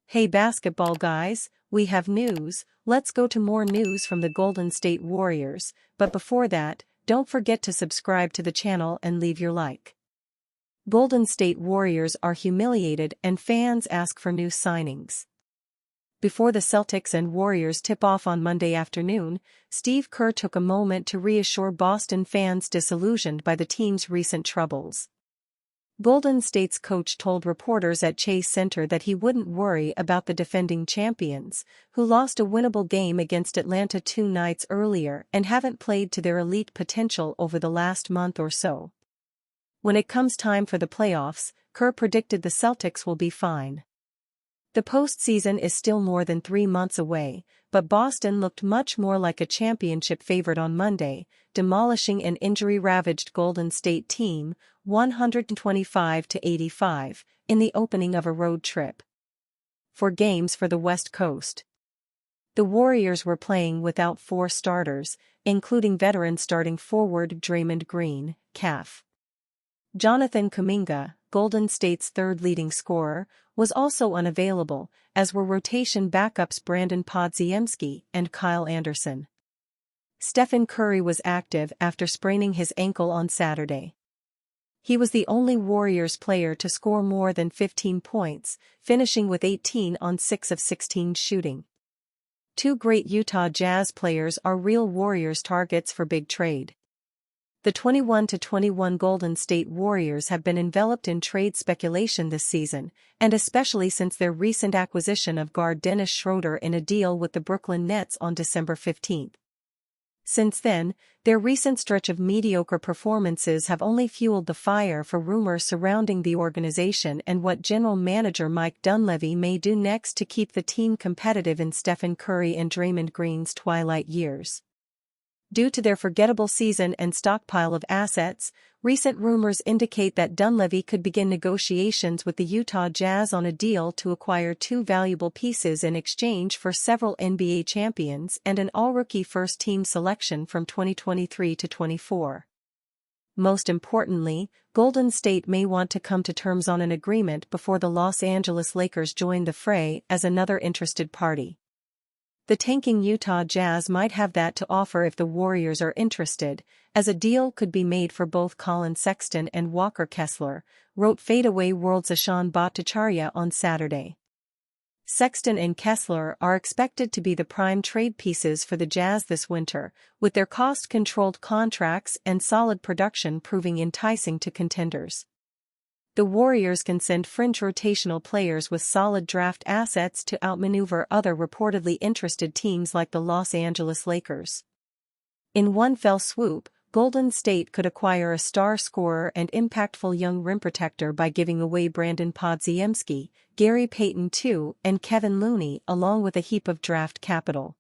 Hey basketball guys, we have news. Let's go to more news from the Golden State Warriors, but before that, don't forget to subscribe to the channel and leave your like. Golden State Warriors are humiliated and fans ask for new signings. Before the Celtics and Warriors tip off on Monday afternoon, Steve Kerr took a moment to reassure Boston fans disillusioned by the team's recent troubles. Golden State's coach told reporters at Chase Center that he wouldn't worry about the defending champions, who lost a winnable game against Atlanta 2 nights earlier and haven't played to their elite potential over the last month or so. When it comes time for the playoffs, Kerr predicted the Celtics will be fine. The postseason is still more than 3 months away, but Boston looked much more like a championship favorite on Monday, demolishing an injury-ravaged Golden State team, 125-85, in the opening of a road trip. For games for the West Coast, the Warriors were playing without 4 starters, including veteran starting forward Draymond Green, calf. Jonathan Kuminga, Golden State's third leading scorer, was also unavailable, as were rotation backups Brandon Podziemski and Kyle Anderson. Stephen Curry was active after spraining his ankle on Saturday. He was the only Warriors player to score more than 15 points, finishing with 18 on 6 of 16 shooting. 2 great Utah Jazz players are real Warriors targets for big trade. The 21-21 Golden State Warriors have been enveloped in trade speculation this season, and especially since their recent acquisition of guard Dennis Schroeder in a deal with the Brooklyn Nets on December 15. Since then, their recent stretch of mediocre performances have only fueled the fire for rumors surrounding the organization and what general manager Mike Dunleavy may do next to keep the team competitive in Stephen Curry and Draymond Green's twilight years. Due to their forgettable season and stockpile of assets, recent rumors indicate that Dunleavy could begin negotiations with the Utah Jazz on a deal to acquire 2 valuable pieces in exchange for several NBA champions and an all-rookie first-team selection from 2023 to 24. Most importantly, Golden State may want to come to terms on an agreement before the Los Angeles Lakers join the fray as another interested party. The tanking Utah Jazz might have that to offer if the Warriors are interested, as a deal could be made for both Colin Sexton and Walker Kessler, wrote fadeaway World's Ashan Bhattacharya on Saturday. Sexton and Kessler are expected to be the prime trade pieces for the Jazz this winter, with their cost-controlled contracts and solid production proving enticing to contenders. The Warriors can send fringe rotational players with solid draft assets to outmaneuver other reportedly interested teams like the Los Angeles Lakers. In one fell swoop, Golden State could acquire a star scorer and impactful young rim protector by giving away Brandon Podziemski, Gary Payton II, and Kevin Looney along with a heap of draft capital.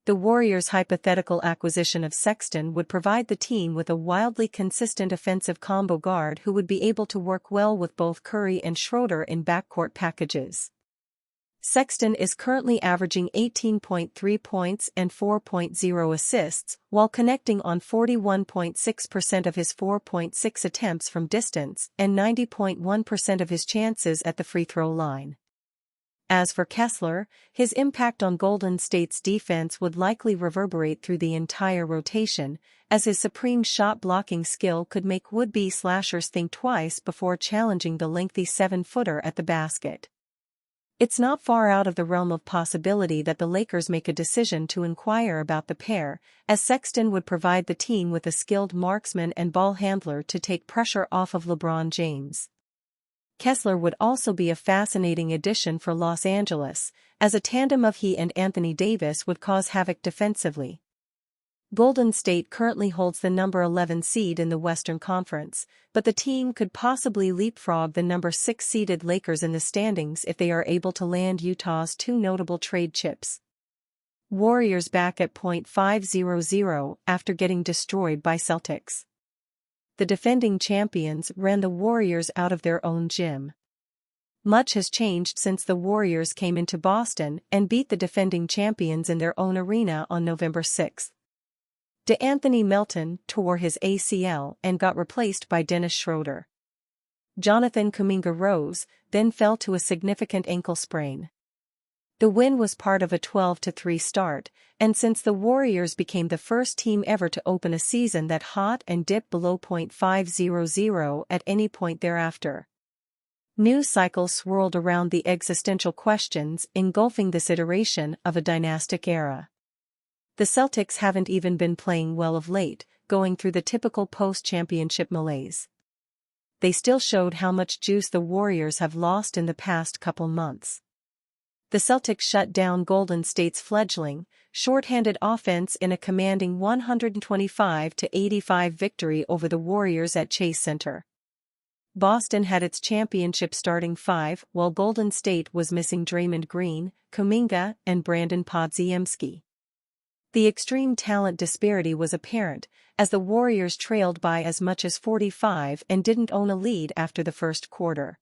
The Warriors' hypothetical acquisition of Sexton would provide the team with a wildly consistent offensive combo guard who would be able to work well with both Curry and Schroeder in backcourt packages. Sexton is currently averaging 18.3 points and 4.0 assists, while connecting on 41.6% of his 4.6 attempts from distance and 90.1% of his chances at the free throw line. As for Kessler, his impact on Golden State's defense would likely reverberate through the entire rotation, as his supreme shot-blocking skill could make would-be slashers think twice before challenging the lengthy 7-footer at the basket. It's not far out of the realm of possibility that the Lakers make a decision to inquire about the pair, as Sexton would provide the team with a skilled marksman and ball handler to take pressure off of LeBron James. Kessler would also be a fascinating addition for Los Angeles, as a tandem of he and Anthony Davis would cause havoc defensively. Golden State currently holds the number 11 seed in the Western Conference, but the team could possibly leapfrog the number 6 seeded Lakers in the standings if they are able to land Utah's 2 notable trade chips. Warriors back at .500 after getting destroyed by Celtics. The defending champions ran the Warriors out of their own gym. Much has changed since the Warriors came into Boston and beat the defending champions in their own arena on November 6. DeAnthony Melton tore his ACL and got replaced by Dennis Schroeder. Jonathan Kuminga rose, then fell to a significant ankle sprain. The win was part of a 12-3 start, and since the Warriors became the first team ever to open a season that hot and dip below .500 at any point thereafter. News cycles swirled around the existential questions engulfing this iteration of a dynastic era. The Celtics haven't even been playing well of late, going through the typical post-championship malaise. They still showed how much juice the Warriors have lost in the past couple months. The Celtics shut down Golden State's fledgling, short-handed offense in a commanding 125-85 victory over the Warriors at Chase Center. Boston had its championship starting five while Golden State was missing Draymond Green, Kuminga, and Brandon Podziemski. The extreme talent disparity was apparent, as the Warriors trailed by as much as 45 and didn't own a lead after the first quarter.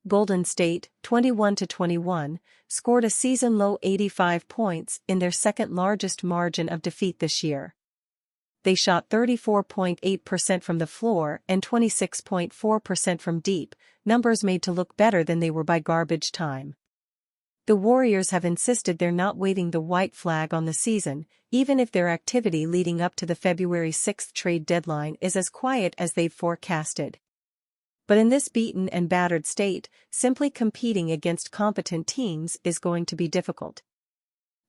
Golden State, 21-21, scored a season-low 85 points in their second-largest margin of defeat this year. They shot 34.8% from the floor and 26.4% from deep, numbers made to look better than they were by garbage time. The Warriors have insisted they're not waving the white flag on the season, even if their activity leading up to the February 6 trade deadline is as quiet as they've forecasted. But in this beaten and battered state, simply competing against competent teams is going to be difficult.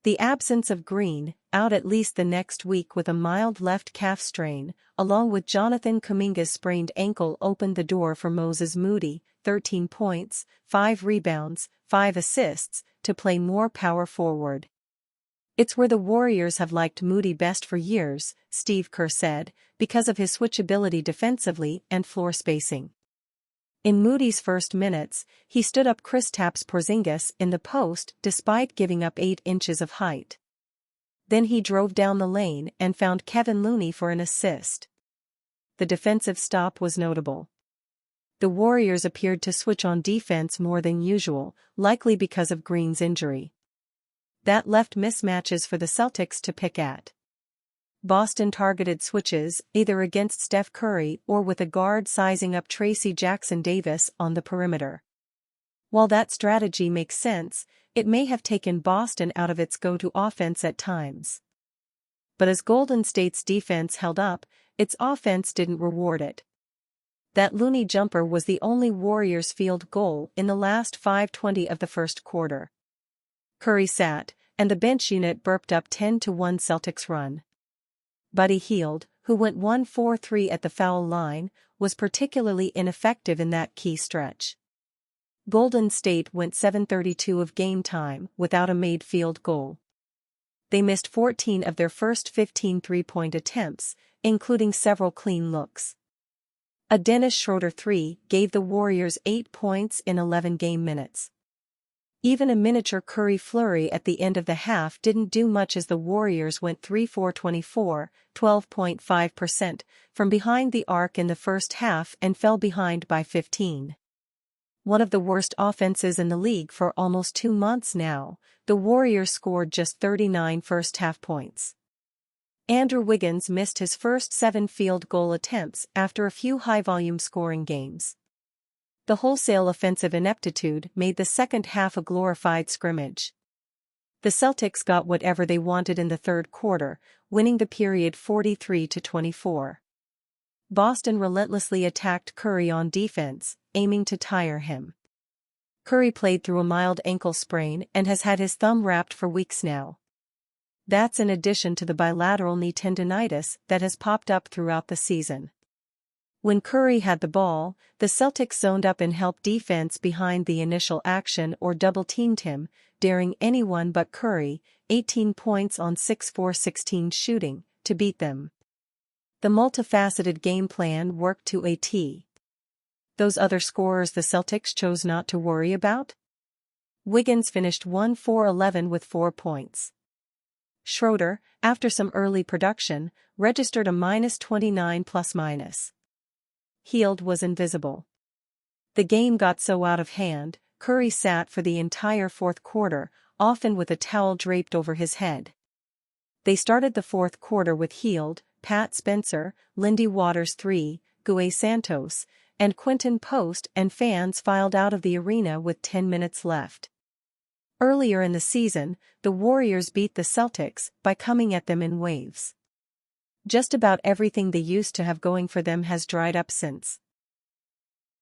The absence of Green, out at least the next week with a mild left calf strain, along with Jonathan Kuminga's sprained ankle opened the door for Moses Moody, 13 points, 5 rebounds, 5 assists, to play more power forward. It's where the Warriors have liked Moody best for years, Steve Kerr said, because of his switchability defensively and floor spacing. In Moody's first minutes, he stood up Kristaps Porzingis in the post despite giving up 8 inches of height. Then he drove down the lane and found Kevin Looney for an assist. The defensive stop was notable. The Warriors appeared to switch on defense more than usual, likely because of Green's injury. That left mismatches for the Celtics to pick at. Boston targeted switches, either against Steph Curry or with a guard sizing up Tracy Jackson-Davis on the perimeter. While that strategy makes sense, it may have taken Boston out of its go-to offense at times. But as Golden State's defense held up, its offense didn't reward it. That Looney jumper was the only Warriors field goal in the last 5:20 of the first quarter. Curry sat, and the bench unit burped up 10-1 Celtics run. Buddy Hield, who went 1-for-3 at the foul line, was particularly ineffective in that key stretch. Golden State went 7:32 of game time without a made field goal. They missed 14 of their first 15 three-point attempts, including several clean looks. A Dennis Schroeder 3 gave the Warriors 8 points in 11 game minutes. Even a miniature Curry flurry at the end of the half didn't do much as the Warriors went 3-for-24, 12.5%, from behind the arc in the first half and fell behind by 15. One of the worst offenses in the league for almost 2 months now, the Warriors scored just 39 first-half points. Andrew Wiggins missed his first 7 field goal attempts after a few high-volume scoring games. The wholesale offensive ineptitude made the second half a glorified scrimmage. The Celtics got whatever they wanted in the third quarter, winning the period 43-24. Boston relentlessly attacked Curry on defense, aiming to tire him. Curry played through a mild ankle sprain and has had his thumb wrapped for weeks now. That's in addition to the bilateral knee tendonitis that has popped up throughout the season. When Curry had the ball, the Celtics zoned up and helped defense behind the initial action or double-teamed him, daring anyone but Curry, 18 points on 6-for-16 shooting, to beat them. The multifaceted game plan worked to a T. Those other scorers the Celtics chose not to worry about? Wiggins finished 1-for-11 with 4 points. Schroeder, after some early production, registered a -29 ±. Hield was invisible. The game got so out of hand, Curry sat for the entire fourth quarter, often with a towel draped over his head. They started the fourth quarter with Heald, Pat Spencer, Lindy Waters III, Gue Santos, and Quinton Post, and fans filed out of the arena with 10 minutes left. Earlier in the season, the Warriors beat the Celtics by coming at them in waves. Just about everything they used to have going for them has dried up since.